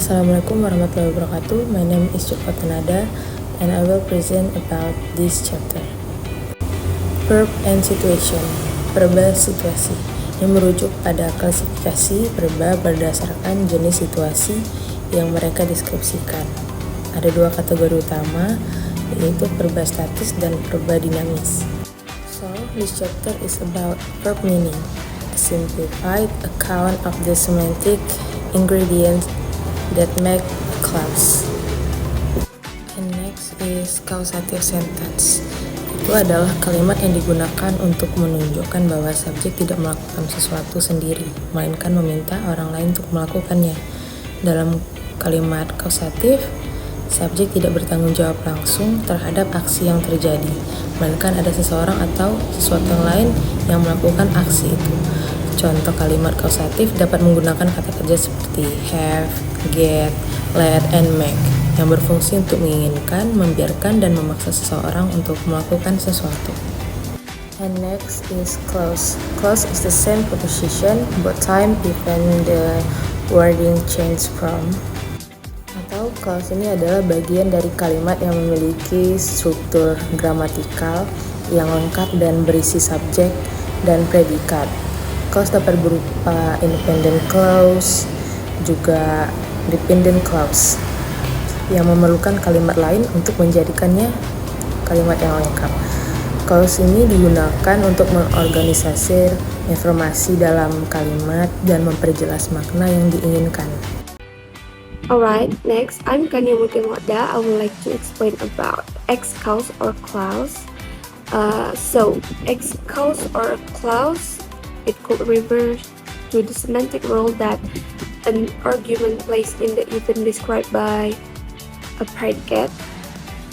Assalamualaikum warahmatullahi wabarakatuh. My name is Joko Tanada and I will present about this chapter. Verb and situation, verba situasi, yang merujuk pada klasifikasi verba berdasarkan jenis situasi yang mereka deskripsikan. Ada dua kategori utama, yaitu verba statis dan verba dinamis. So, this chapter is about verb meaning, a simplified account of the semantic ingredients that make a clause. And next is causative sentence. Itu adalah kalimat yang digunakan untuk menunjukkan bahwa subjek tidak melakukan sesuatu sendiri, melainkan meminta orang lain untuk melakukannya. Dalam kalimat kausatif, subjek tidak bertanggung jawab langsung terhadap aksi yang terjadi, melainkan ada seseorang atau sesuatu yang lain yang melakukan aksi itu. Contoh kalimat kausatif dapat menggunakan kata kerja seperti have, get, let, and make yang berfungsi untuk menginginkan, membiarkan, dan memaksa seseorang untuk melakukan sesuatu. And next is clause. Clause is the same preposition but time even the wording change from. Atau clause ini adalah bagian dari kalimat yang memiliki struktur gramatikal yang lengkap dan berisi subjek dan predikat. Clause dapat berupa independent clause, juga dependent clause, yang memerlukan kalimat lain untuk menjadikannya kalimat yang lengkap. Clause ini digunakan untuk mengorganisasi informasi dalam kalimat dan memperjelas makna yang diinginkan. Alright, next, I'm Kania Mutimoda. I would like to explain about X-clause or clause. So, X-clause or clause, it could refer to the semantic role that an argument plays in the event described by a predicate.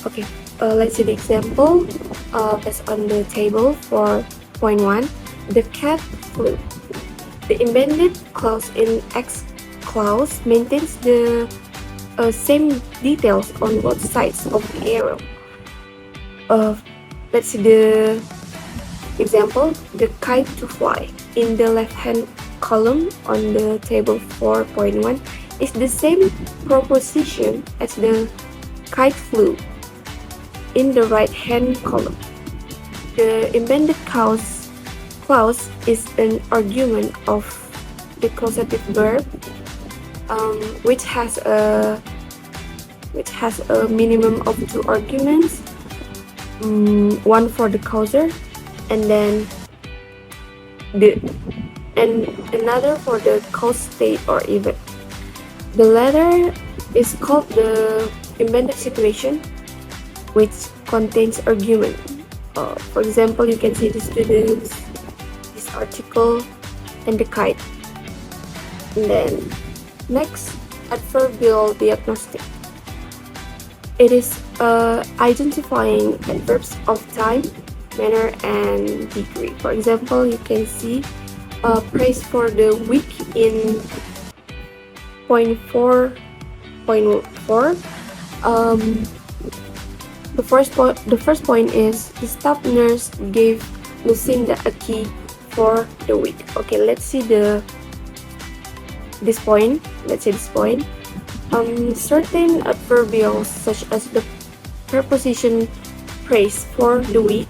Okay, let's see the example based on the table for point 1. The cat flew. The embedded clause in X clause maintains the same details on both sides of the arrow. Let's see the example. The kite to fly in the left-hand column on the table 4.1 is the same proposition as the kite flew in the right-hand column. The embedded clause is an argument of the causative verb, which has a minimum of 2 arguments, one for the causer, and then another for the cause state or event. The latter is called the embedded situation, which contains argument. For example, you can see the students, this article, and the kite. And then next, adverbial diagnostic. It is identifying adverbs of time, manner, and degree. For example, you can see praise for the week in point 4.4. The first point is the staff nurse gave Lucinda a key for the week. Okay, let's see this point. Certain adverbials such as the preposition praise for the week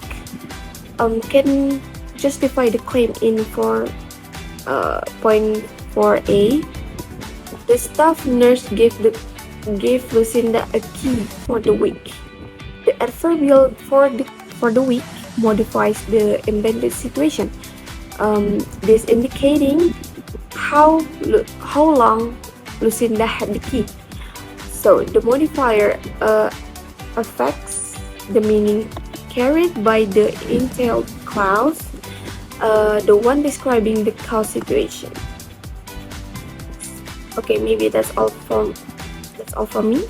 can justify the claim in point 4a. The staff nurse gave Lucinda a key for the week. The adverbial for the week modifies the embedded situation. This indicating how long Lucinda had the key. So the modifier affects the meaning carried by the entailed clause, the one describing the cause situation. Okay, maybe that's all from me.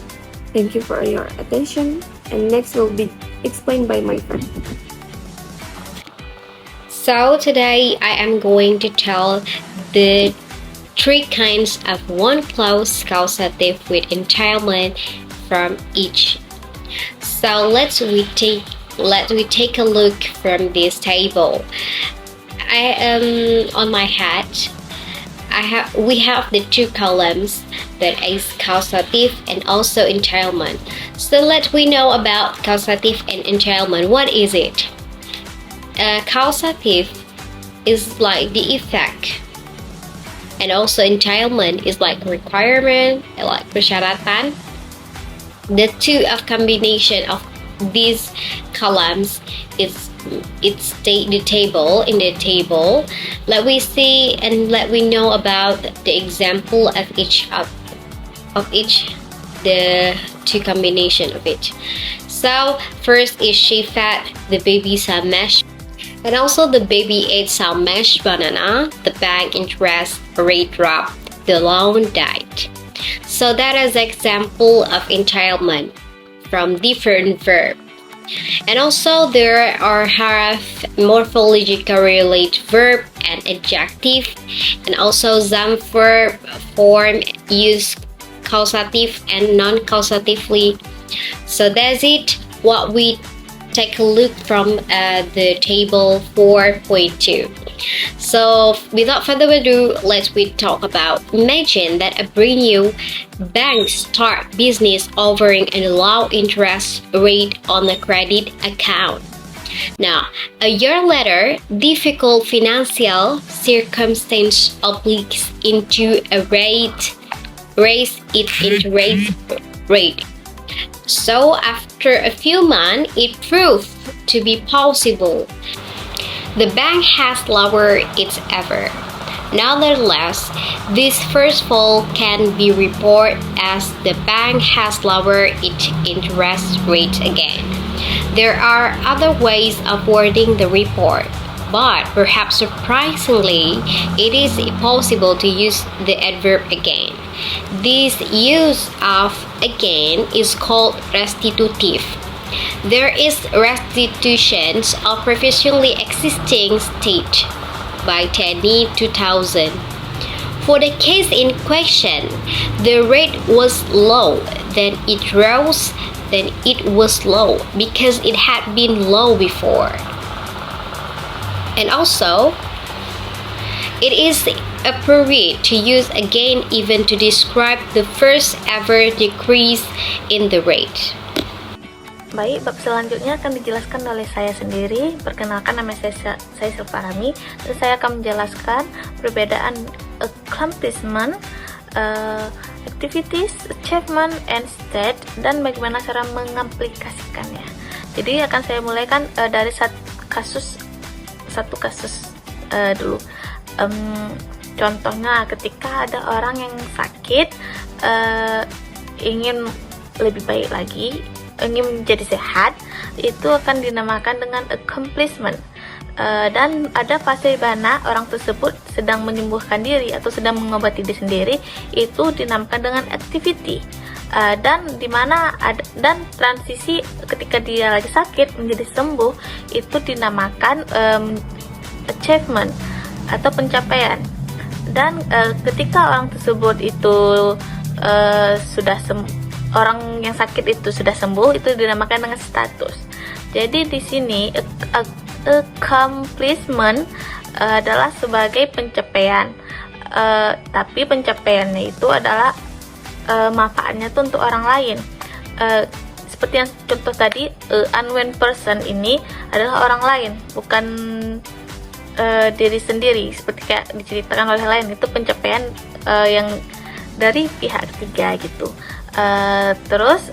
Thank you for your attention, and next will be explained by my friend. So today I am going to tell the 3 kinds of one clause causative with entitlement from each. So let we take a look from this table. I am on my hat. we have the two columns that is causative and also entailment. So let we know about causative and entailment. What is it? Causative is like the effect, and also entailment is like requirement, like persyaratan. The two of combination of these columns is the table. In the table, let we see and let we know about the example of each the two combination of it. So first is she fed the baby some mashed, and also the baby ate some mashed banana. The bank interest rate dropped, the loan died. So that is example of entailment from different verb. And also there are half morphologically related verb and adjective, and also some verb form use causative and non-causatively. So that's it, what we take a look from the table 4.2. So without further ado, let's we talk about, imagine that a brand new bank start business offering a low interest rate on the credit account. Now, a year later, difficult financial circumstance obliges into a raise its interest rate. So after a few months, it proved to be possible. The bank has lowered its effort. Nevertheless, this first fall can be reported as the bank has lowered its interest rate again. There are other ways of wording the report, but perhaps surprisingly, it is possible to use the adverb again. This use of again is called restitutive. There is restitution of previously existing state by Tenney 2000. For the case in question, the rate was low, then it rose, then it was low because it had been low before. And also, it is appropriate to use again even to describe the first ever decrease in the rate. Baik, bab selanjutnya akan dijelaskan oleh saya sendiri. Perkenalkan, nama saya Silva Rami, dan saya akan menjelaskan perbedaan accomplishment, activities, achievement, and state, dan bagaimana cara mengaplikasikannya. Jadi akan saya mulaikan dari satu kasus dulu. Contohnya ketika ada orang yang sakit, ingin lebih baik lagi, ingin menjadi sehat, itu akan dinamakan dengan accomplishment. Dan ada fase di mana orang tersebut sedang menyembuhkan diri atau sedang mengobati diri sendiri, itu dinamakan dengan activity. Dan dimana dan transisi ketika dia lagi sakit menjadi sembuh, itu dinamakan achievement atau pencapaian. Dan ketika orang tersebut itu sudah orang yang sakit itu sudah sembuh, itu dinamakan dengan status. Jadi di sini accomplishment adalah sebagai pencapaian, tapi pencapaiannya itu adalah manfaatnya itu untuk orang lain. Seperti yang contoh tadi, unwin person ini adalah orang lain, bukan diri sendiri, seperti kayak diceritakan oleh lain. Itu pencapaian yang dari pihak ketiga gitu. Terus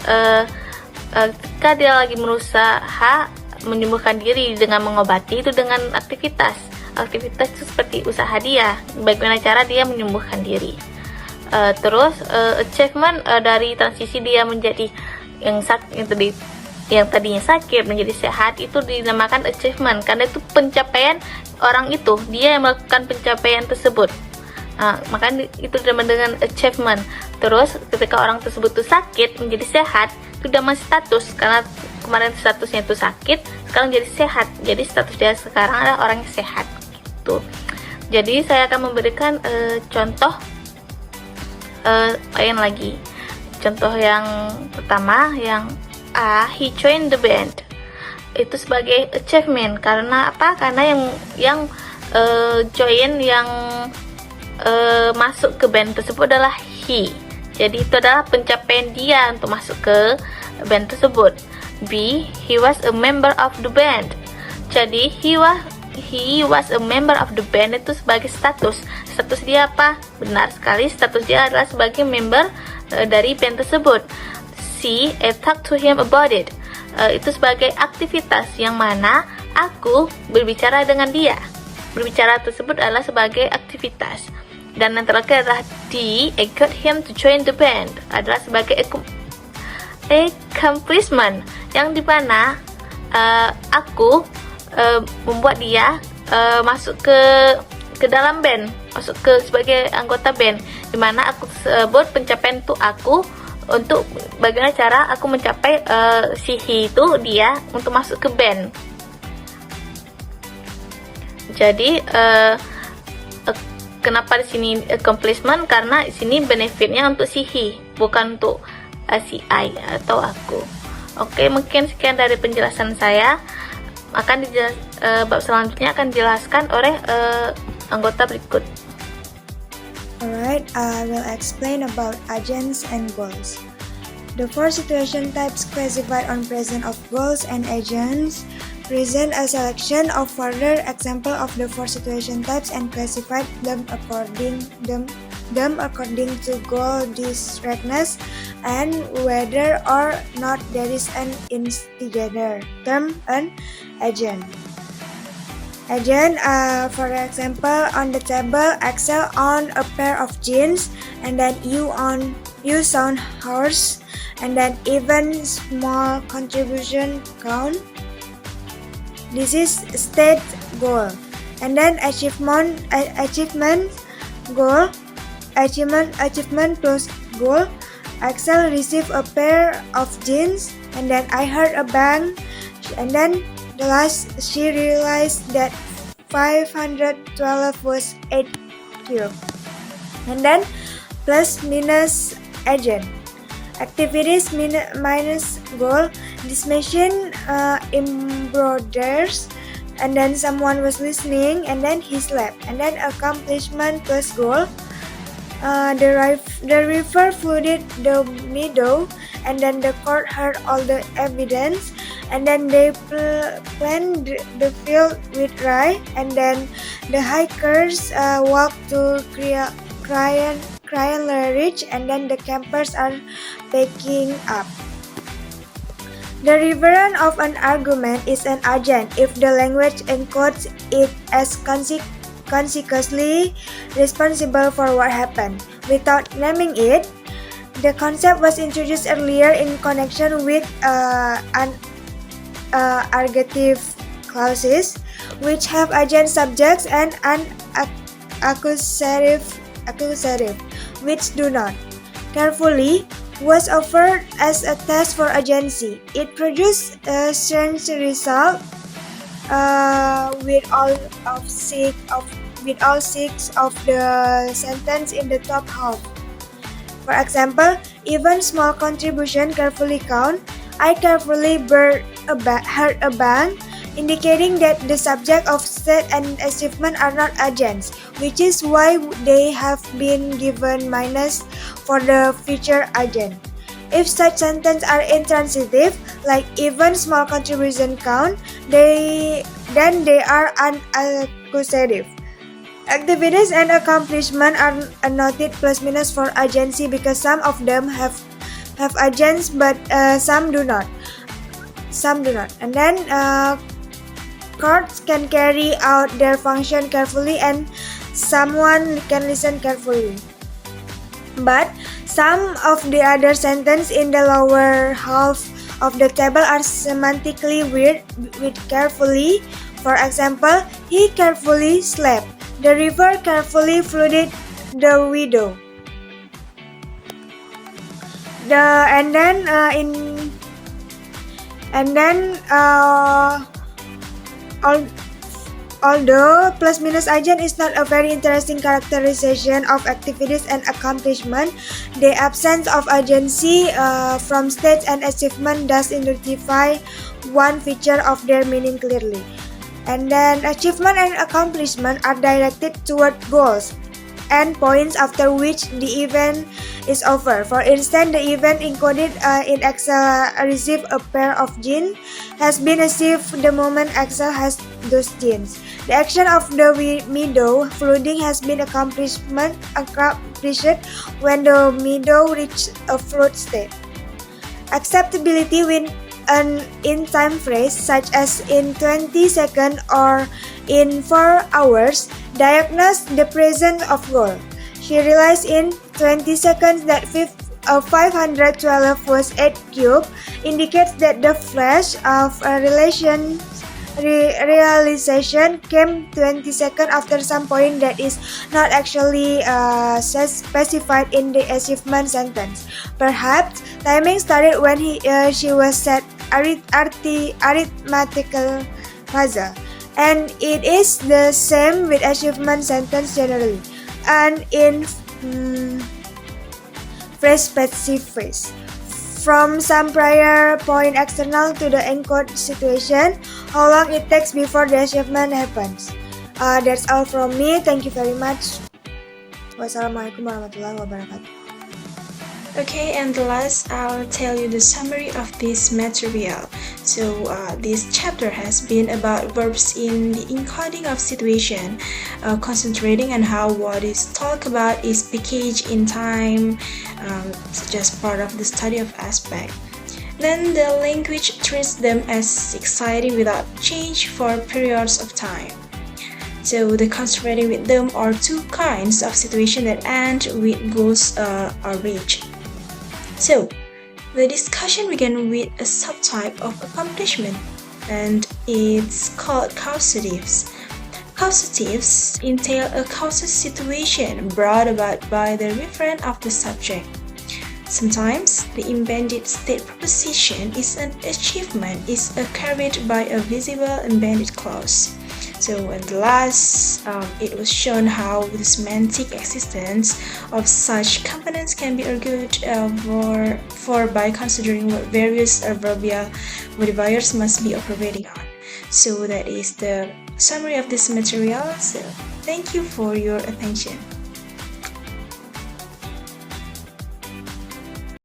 ketika dia lagi berusaha menyembuhkan diri dengan mengobati, itu dengan aktivitas itu seperti usaha dia, bagaimana cara dia menyembuhkan diri. Terus achievement dari transisi dia menjadi yang tadinya sakit menjadi sehat, itu dinamakan achievement karena itu pencapaian orang itu, dia yang melakukan pencapaian tersebut. Makanya itu dinamakan dengan achievement. Terus ketika orang tersebut tuh sakit menjadi sehat, itu namanya status, karena kemarin statusnya itu sakit, sekarang jadi sehat, jadi status dia sekarang adalah orang yang sehat gitu. Jadi saya akan memberikan contoh lain lagi. Contoh yang pertama, yang A, he joined the band, itu sebagai achievement. Karena apa? Karena yang join, yang masuk ke band tersebut adalah he. Jadi itu adalah pencapaian dia untuk masuk ke band tersebut. B. He was a member of the band. Jadi he was a member of the band itu sebagai status. Status dia apa? Benar sekali, status dia adalah sebagai member dari band tersebut. C. I talked to him about it. Itu sebagai aktivitas yang mana aku berbicara dengan dia. Berbicara tersebut adalah sebagai aktivitas. Dan yang terakhir adalah D. I got him to join the band. Adalah sebagai accomplishment, yang dimana aku membuat dia masuk ke dalam band, masuk ke sebagai anggota band, dimana aku sebut pencapaian itu aku untuk bagaimana cara aku mencapai si he itu dia untuk masuk ke band. Jadi kenapa di sini accomplishment? Karena di sini benefitnya untuk si he, bukan untuk si I atau aku. Oke, mungkin sekian dari penjelasan saya. Akan bab selanjutnya akan dijelaskan oleh anggota berikut. Alright, I will explain about agents and goals. The four situation types classified on present of goals and agents present a selection of further example of the four situation types and classified them according to goal distinctness and whether or not there is an instigator term an agent. Agent, for example, on the table, Excel on a pair of jeans, and then you sound horse, and then even small contribution count. This is state goal, and then achievement goal, achievement plus goal. Excel received a pair of jeans, and then I heard a bang, and then the last she realized that 512 was 8 cubed. And then plus minus agent. Activities minus goal. This machine embroiders, and then someone was listening, and then he slept. And then accomplishment plus goal. The river flooded the meadow, and then the court heard all the evidence, and then they planned the field with rye, and then the hikers walked to Crayon Ridge, and then the campers are packing up. The referent of an argument is an agent if the language encodes it as consequently responsible for what happened. Without naming it, the concept was introduced earlier in connection with argutive clauses, which have agent subjects and an accusative, which do not. Carefully was offered as a test for agency. It produced a strange result with all six of the sentence in the top half. For example, even small contribution carefully count. I carefully heard a bang, indicating that the subject of state and achievement are not agents, which is why they have been given minus for the future agent. If such sentences are intransitive, like even small contribution count, then they are unaccusative. Activities and accomplishment are noted plus minus for agency because some of them have agents, but some do not. And then courts can carry out their function carefully, and someone can listen carefully. But some of the other sentences in the lower half of the table are semantically weird with carefully. For example, he carefully slept. The river carefully flooded the widow. Although plus minus agent is not a very interesting characterization of activities and accomplishment, the absence of agency from state and achievement does identify one feature of their meaning clearly. And then achievement and accomplishment are directed toward goals. end points after which the event is over. For instance, the event encoded in Excel receive a pair of jeans has been achieved the moment Excel has those jeans. The action of the meadow flooding has been accomplished when the meadow reached a flood state. Acceptability with an in-time phrase such as in 20 seconds or in 4 hours diagnose the presence of goal. She realized in 20 seconds that 512 was 8 cubed indicates that the flash of a realization came 20 seconds after some point that is not actually specified in the achievement sentence. Perhaps timing started when she was set arithmetical puzzle, and it is the same with achievement sentence generally, and in phrase specific. From some prior point external to the encode situation, how long it takes before the achievement happens. That's all from me. Thank you very much. Wassalamualaikum warahmatullahi wabarakatuh. Okay, and last I'll tell you the summary of this material. So this chapter has been about verbs in the encoding of situation, concentrating on how what is talked about is packaged in time, just part of the study of aspect. Then the language treats them as exciting without change for periods of time. So the concentrating with them are two kinds of situation that end with goals are reached. So, the discussion began with a subtype of accomplishment, and it's called causatives. Causatives entail a causal situation brought about by the referent of the subject. Sometimes, the embedded state proposition is an achievement is carried by a visible embedded clause. So at last, it was shown how the semantic existence of such components can be argued for by considering what various adverbial modifiers must be operating on. So that is the summary of this material. So thank you for your attention.